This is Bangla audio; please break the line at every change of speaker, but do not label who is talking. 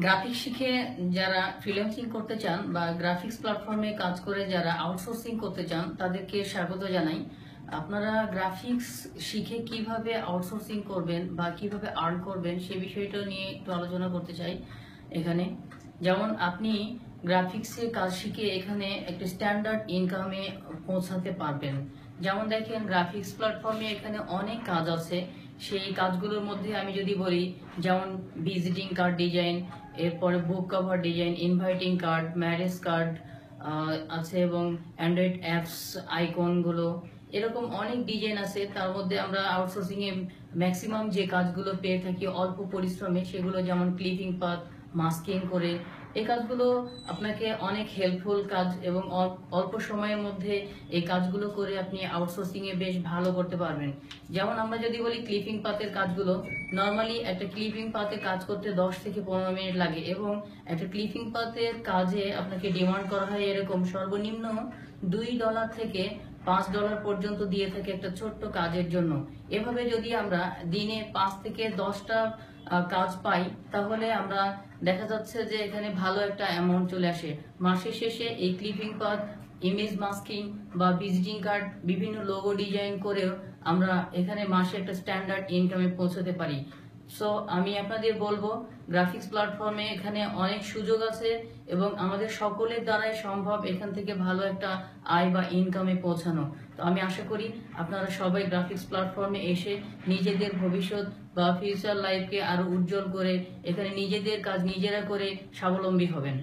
গ্রাফিক্স শিখে যারা ফ্রিল্যান্সিং করতে চান বা গ্রাফিক্স প্ল্যাটফর্মে কাজ করে যারা আউটসোর্সিং করতে চান তাদেরকে স্বাগত জানাই। আপনারা গ্রাফিক্স শিখে কিভাবে আউটসোর্সিং করবেন বা কিভাবে আর্ন করবেন সে বিষয়টা নিয়ে একটু আলোচনা করতে চাই এখানে। যেমন আপনি গ্রাফিক্সে কাজ শিখে এখানে একটা স্ট্যান্ডার্ড ইনকামে পৌঁছাতে পারবেন। যেমন দেখেন গ্রাফিক্স প্ল্যাটফর্মে এখানে অনেক কাজ আছে। সেই কাজগুলোর মধ্যে আমি যদি বলি, যেমন ভিজিটিং কার্ড ডিজাইন, এরপরে বুক cover design, inviting card, marriage card আছে এবং অ্যান্ড্রয়েড অ্যাপস আইকনগুলো, এরকম অনেক ডিজাইন আছে। তার মধ্যে আমরা আউটসোর্সিংয়ে ম্যাক্সিমাম যে কাজগুলো পেয়ে থাকি অল্প পরিশ্রমে, সেগুলো যেমন ক্লিপিং পাথ, মাস্কিং করে, এই কাজগুলো আপনাকে অনেক হেল্পফুল কাজ এবং অল্প সময়ের মধ্যে এই কাজগুলো করে আপনি আউটসোর্সিংয়ে বেশ ভালো করতে পারবেন। যেমন আমরা যদি বলি ক্লিপিং পাথের কাজগুলো, নর্মালি একটা ক্লিপিং পাথে কাজ করতে 10 থেকে 15 মিনিট লাগে এবং একটা ক্লিপিং পাথের কাজে আপনাকে ডিমান্ড করা হয় এরকম সর্বনিম্ন $2 থেকে $5 পর্যন্ত দিয়ে থাকে একটা ছোট্ট কাজের জন্য। এভাবে যদি আমরা দিনে 5 থেকে 10টা কাজ পাই, তাহলে আমরা দেখা যাচ্ছে যে এখানে ভালো একটা অ্যামাউন্ট চলে আসে। মাসের শেষে এই ক্লিপিং পাথ, ইমেজ মাস্কিং বা ভিজিটিং কার্ড, বিভিন্ন লোগো ডিজাইন করেও আমরা এখানে মাসে একটা স্ট্যান্ডার্ড ইনকামে পৌঁছতে পারি। সো আমি আপনাদের বলবো, গ্রাফিক্স প্ল্যাটফর্মে এখানে অনেক সুযোগ আছে এবং আমাদের সকলের দ্বারাই সম্ভব এখান থেকে ভালো একটা আয় বা ইনকামে পৌঁছানো। তো আমি আশা করি আপনারা সবাই গ্রাফিক্স প্ল্যাটফর্মে এসে নিজেদের ভবিষ্যৎ বা ফিউচার লাইফকে আরো উজ্জ্বল করে এখানে নিজেদের কাজ নিজেরা করে স্বাবলম্বী হবেন।